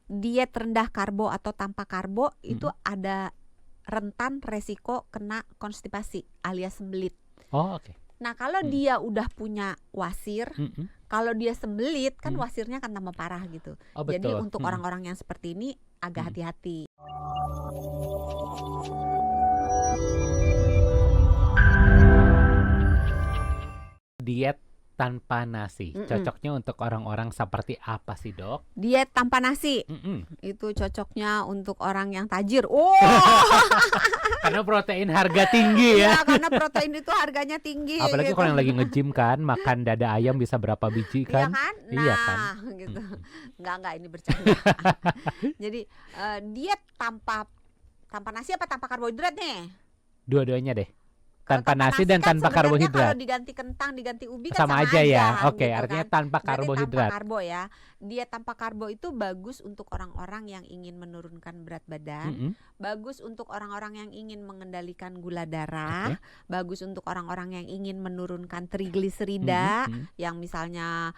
diet rendah karbo atau tanpa karbo itu Mm-mm. ada rentan resiko kena konstipasi alias sembelit. Oh, oke. Nah kalau dia udah punya wasir, Mm-mm. kalau dia sembelit kan Mm. wasirnya akan tambah parah gitu. Oh, Jadi betul. untuk orang-orang yang seperti ini agak hati-hati. Diet tanpa nasi, Mm-mm. cocoknya untuk orang-orang seperti apa sih, Dok? Diet tanpa nasi Mm-mm. itu cocoknya untuk orang yang tajir. Oh, Karena protein harga tinggi ya. ya karena protein itu harganya tinggi. Apalagi gitu. kalau yang lagi nge-gym kan, makan dada ayam bisa berapa biji Iya kan? kan? Nah, Iya kan? gitu. Enggak ini bercanda. Jadi diet tanpa nasi apa tanpa karbohidrat nih? Dua-duanya deh. Kalau Tanpa nasi dan kan tanpa sebenarnya karbohidrat. Kalau diganti kentang, diganti ubi kan Sama aja ya. Oke, gitu artinya kan. tanpa Berarti karbohidrat. tanpa karbo ya. Diet tanpa karbo itu bagus untuk orang-orang yang ingin menurunkan berat badan, Mm-mm. bagus untuk orang-orang yang ingin mengendalikan gula darah, bagus untuk orang-orang yang ingin menurunkan trigliserida, Mm-mm. yang misalnya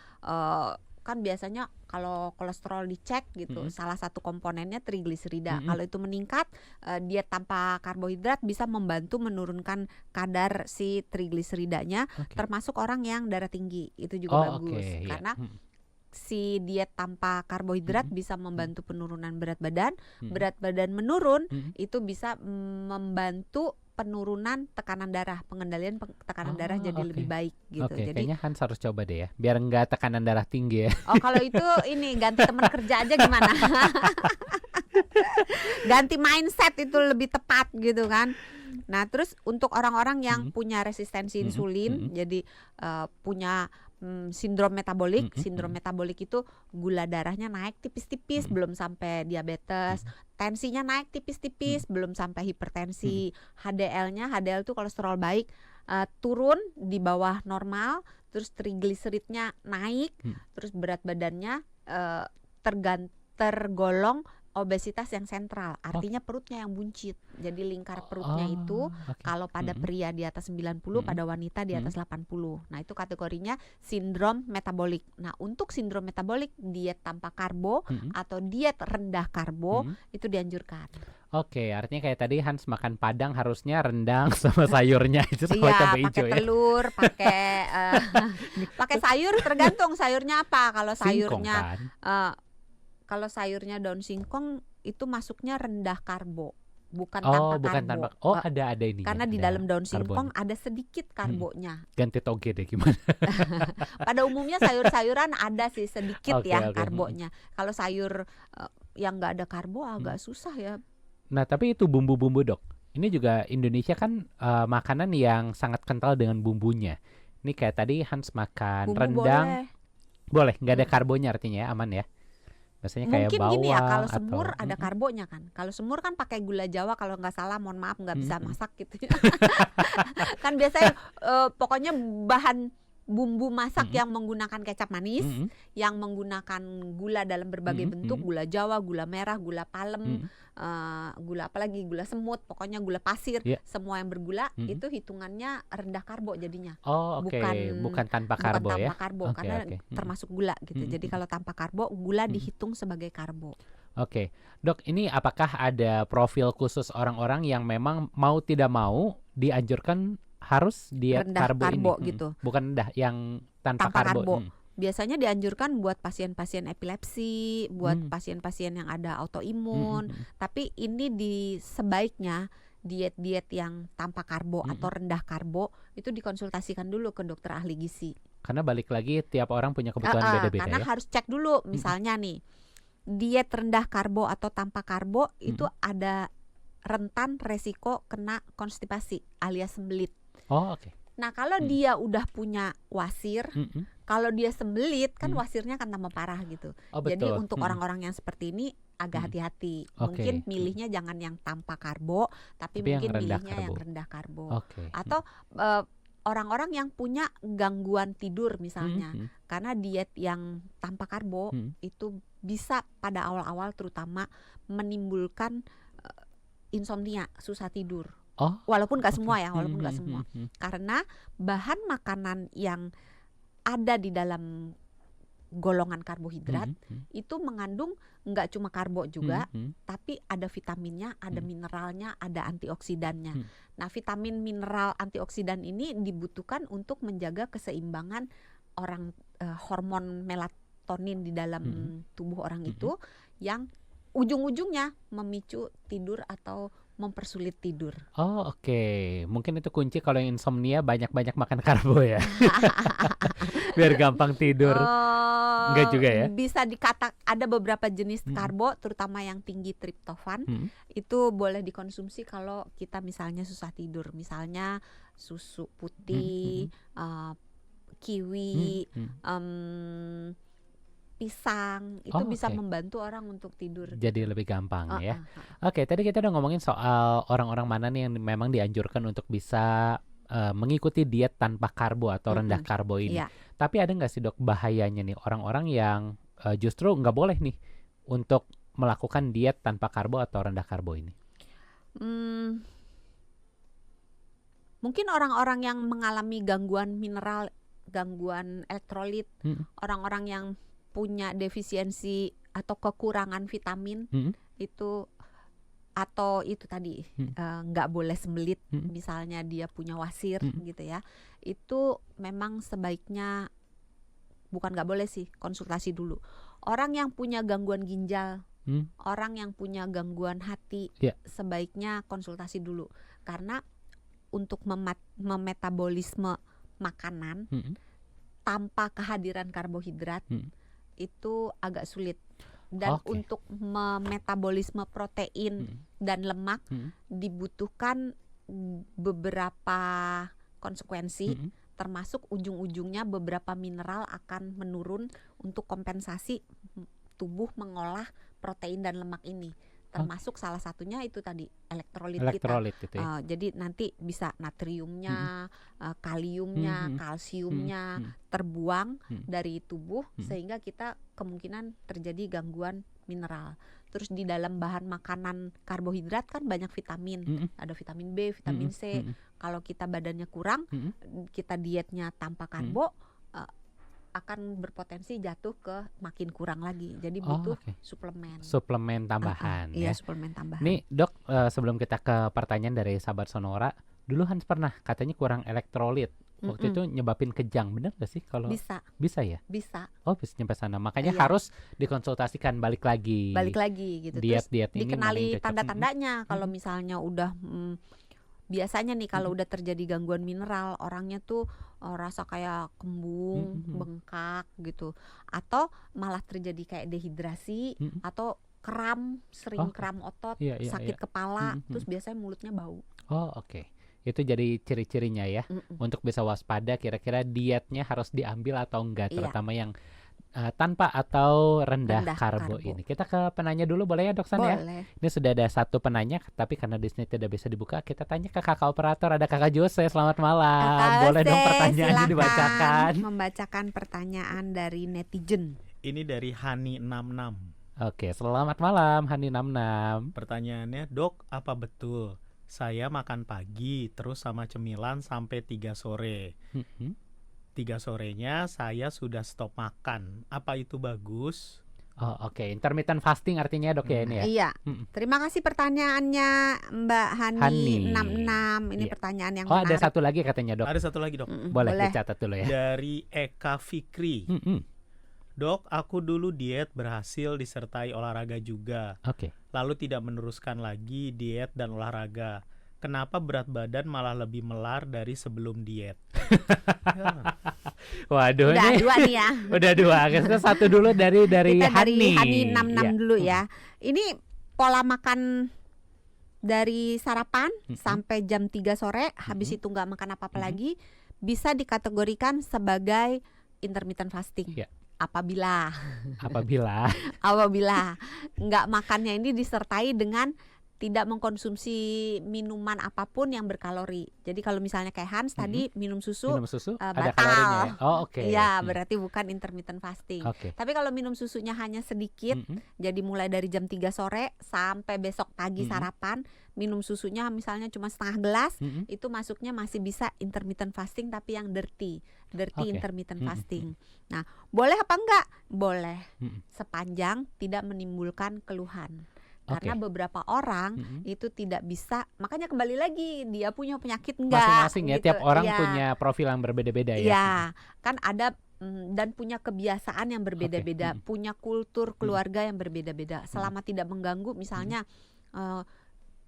kan biasanya kalau kolesterol dicek gitu, salah satu komponennya trigliserida. Kalau itu meningkat, diet tanpa karbohidrat bisa membantu menurunkan kadar si trigliseridanya, termasuk orang yang darah tinggi. Itu juga bagus. Oke, Karena ya. si diet tanpa karbohidrat bisa membantu penurunan berat badan. Berat badan menurun itu bisa membantu penurunan tekanan darah, pengendalian tekanan darah jadi lebih baik gitu. Oke, Jadi kayaknya Hans harus coba deh ya, biar enggak tekanan darah tinggi ya. oh kalau itu ini ganti teman kerja aja gimana? Ganti mindset itu lebih tepat gitu kan. Nah terus untuk orang-orang yang punya resistensi insulin, jadi punya sindrom metabolik. Sindrom metabolik itu gula darahnya naik tipis-tipis, belum sampai diabetes. Tensinya naik tipis-tipis, belum sampai hipertensi. HDL itu kolesterol baik, turun di bawah normal. Terus trigliseridnya naik, terus berat badannya tergolong obesitas yang sentral, artinya perutnya yang buncit. Jadi lingkar perutnya itu kalau pada pria di atas 90, pada wanita di atas 80. Nah, itu kategorinya sindrom metabolik. Nah, untuk sindrom metabolik, diet tanpa karbo atau diet rendah karbo itu dianjurkan. Oke, artinya kayak tadi Hans makan padang harusnya rendang sama sayurnya itu sama cabai hijau ya. Pakai telur, pakai sayur, tergantung sayurnya apa. Kalau Singkong sayurnya kan? kalau sayurnya daun singkong itu masuknya rendah karbo, bukan tanpa. Oh, ada ini. Karena di dalam daun singkong ada sedikit karbonya. Ganti toge deh gimana? Pada umumnya sayur-sayuran ada sih sedikit karbonya. Kalau sayur yang nggak ada karbo agak susah ya. Nah, tapi itu bumbu-bumbu, Dok. Ini juga Indonesia kan makanan yang sangat kental dengan bumbunya. Ini kayak tadi Hans makan Bumbu rendang. Boleh, nggak ada karbonya artinya ya, aman ya. Biasanya kayak mungkin bawang gini ya, kalau atau semur ada karbonya kan. Kalau semur kan pakai gula Jawa, kalau nggak salah, mohon maaf nggak bisa masak gitu. Kan biasanya pokoknya bahan bumbu masak yang menggunakan kecap manis, yang menggunakan gula dalam berbagai bentuk, gula Jawa, gula merah, gula palem, gula apalagi, gula semut, pokoknya gula pasir, semua yang bergula itu hitungannya rendah karbo jadinya. Bukan tanpa karbo ya. Karena termasuk gula gitu. Jadi kalau tanpa karbo, gula dihitung sebagai karbo. Oke, Dok, ini apakah ada profil khusus orang-orang yang memang mau tidak mau dianjurkan harus diet rendah karbo ini? gitu. Bukan rendah, yang tanpa karbo. Biasanya dianjurkan buat pasien-pasien epilepsi, buat pasien-pasien yang ada autoimun. Tapi ini sebaiknya diet-diet yang tanpa karbo atau rendah karbo itu dikonsultasikan dulu ke dokter ahli gizi. Karena balik lagi tiap orang punya kebutuhan beda-beda karena harus cek dulu, misalnya nih, diet rendah karbo atau tanpa karbo itu ada rentan resiko kena konstipasi alias sembelit. Nah kalau dia udah punya wasir, kalau dia sembelit kan wasirnya akan tambah parah gitu. Jadi untuk orang-orang yang seperti ini agak hati-hati. Mungkin milihnya jangan yang tanpa karbo, tapi mungkin milihnya yang rendah karbo. Atau orang-orang yang punya gangguan tidur misalnya, karena diet yang tanpa karbo itu bisa pada awal-awal terutama menimbulkan insomnia, susah tidur. Walaupun nggak semua ya, walaupun nggak semua. Karena bahan makanan yang ada di dalam golongan karbohidrat itu mengandung nggak cuma karbo juga, tapi ada vitaminnya, ada mineralnya, ada antioksidannya. Nah, vitamin, mineral, antioksidan ini dibutuhkan untuk menjaga keseimbangan hormon melatonin di dalam tubuh orang itu, yang ujung-ujungnya memicu tidur atau mempersulit tidur. Oh, oke. Mungkin itu kunci kalau yang insomnia, banyak-banyak makan karbo ya. Biar gampang tidur. Enggak juga ya? Bisa dikata ada beberapa jenis karbo, terutama yang tinggi triptofan, itu boleh dikonsumsi kalau kita misalnya susah tidur. Misalnya susu putih, kiwi, pisang, itu bisa membantu orang untuk tidur. Jadi lebih gampang ya. Oke, tadi kita udah ngomongin soal orang-orang mana nih yang memang dianjurkan untuk bisa mengikuti diet tanpa karbo atau rendah karbo ini. Tapi ada nggak sih dok bahayanya nih orang-orang yang justru nggak boleh nih untuk melakukan diet tanpa karbo atau rendah karbo ini? Mungkin orang-orang yang mengalami gangguan mineral, gangguan elektrolit, orang-orang yang punya defisiensi atau kekurangan vitamin itu, atau itu tadi nggak boleh sembelit, misalnya dia punya wasir gitu ya, itu memang sebaiknya, bukan nggak boleh sih, konsultasi dulu. Orang yang punya gangguan ginjal, orang yang punya gangguan hati, sebaiknya konsultasi dulu, karena untuk memetabolisme makanan tanpa kehadiran karbohidrat itu agak sulit. Dan untuk memetabolisme protein dan lemak dibutuhkan beberapa konsekuensi, termasuk ujung-ujungnya beberapa mineral akan menurun untuk kompensasi tubuh mengolah protein dan lemak ini. Termasuk salah satunya itu tadi elektrolit kita. Itu ya? Jadi nanti bisa natriumnya, kaliumnya, kalsiumnya terbuang dari tubuh, sehingga kita kemungkinan terjadi gangguan mineral. Terus di dalam bahan makanan karbohidrat kan banyak vitamin, ada vitamin B, vitamin C. Kalau kita badannya kurang, kita dietnya tanpa karbo, akan berpotensi jatuh ke makin kurang lagi. Jadi butuh suplemen tambahan. Iya, suplemen tambahan. Nih dok, sebelum kita ke pertanyaan dari sahabat Sonora, dulu Hans pernah katanya kurang elektrolit. Waktu itu nyebabin kejang, benar gak sih? Kalau bisa ya? Bisa. Oh, bisa nyampe sana. Makanya harus dikonsultasikan balik lagi gitu. Diet ini dikenali tanda-tandanya. Kalau misalnya udah biasanya nih kalau udah terjadi gangguan mineral, orangnya tuh rasa kayak kembung, bengkak gitu, atau malah terjadi kayak dehidrasi, atau kram, sering kram otot, sakit kepala, terus biasanya mulutnya bau. Itu jadi ciri-cirinya ya. Untuk bisa waspada kira-kira dietnya harus diambil atau enggak, terutama yang tanpa atau rendah karbo ini. Kita ke penanya dulu boleh ya dok San ya? Ini sudah ada satu penanya, tapi karena di sini tidak bisa dibuka, kita tanya ke kakak operator. Ada kakak Jose, selamat malam. Kakak boleh Jose, dong pertanyaannya dibacakan. Membacakan pertanyaan dari netizen. Ini dari Hani66. Oke, selamat malam Hani66. Pertanyaannya, dok, apa betul saya makan pagi terus sama cemilan sampai 3 sore? 3 sorenya saya sudah stop makan. Apa itu bagus? Intermittent fasting artinya dok ya ini ya? Iya. Terima kasih pertanyaannya Mbak Hani 66. Ini pertanyaan yang menarik. Ada satu lagi katanya dok. Ada satu lagi dok. Boleh dicatat dulu ya. Dari Eka Fikri. Dok, aku dulu diet berhasil disertai olahraga juga. Lalu tidak meneruskan lagi diet dan olahraga. Kenapa berat badan malah lebih melar dari sebelum diet? Waduh, udah nih. Dua nih ya. Udah dua. Kita satu dulu dari kita Hani. Hani 66 dulu ya. Ini pola makan dari sarapan sampai jam 3 sore, habis itu nggak makan apa-apa lagi, bisa dikategorikan sebagai intermittent fasting. Apabila nggak makannya ini disertai dengan tidak mengkonsumsi minuman apapun yang berkalori. Jadi kalau misalnya kayak Hans tadi minum susu ada batal. kalorinya ya? Oh, oke. Iya, berarti bukan intermittent fasting. Tapi kalau minum susunya hanya sedikit, jadi mulai dari jam 3 sore sampai besok pagi sarapan, minum susunya misalnya cuma setengah gelas, itu masuknya masih bisa intermittent fasting tapi yang dirty intermittent fasting. Nah, boleh apa enggak? Boleh. Sepanjang tidak menimbulkan keluhan. Karena beberapa orang itu tidak bisa, makanya kembali lagi dia punya penyakit enggak masing-masing ya, gitu. tiap orang punya profil yang berbeda-beda ya. Ya, kan ada dan punya kebiasaan yang berbeda-beda, punya kultur keluarga yang berbeda-beda. Selama tidak mengganggu, misalnya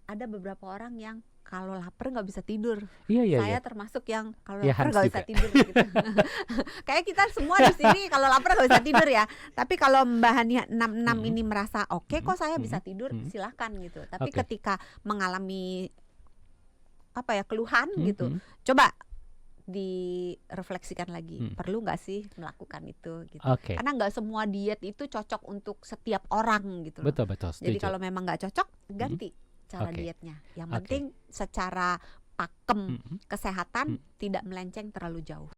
ada beberapa orang yang kalau lapar nggak bisa tidur. Saya termasuk yang kalau lapar nggak bisa tidur gitu. Kayak kita semua di sini kalau lapar nggak bisa tidur ya. Tapi kalau Mbak Hania 66 ini merasa oke kok saya bisa tidur, silahkan gitu. Tapi ketika mengalami keluhan gitu, coba direfleksikan lagi, perlu nggak sih melakukan itu gitu. Karena nggak semua diet itu cocok untuk setiap orang gitu. Betul. Jadi kalau memang nggak cocok, ganti cara dietnya. Yang penting secara pakem kesehatan tidak melenceng terlalu jauh.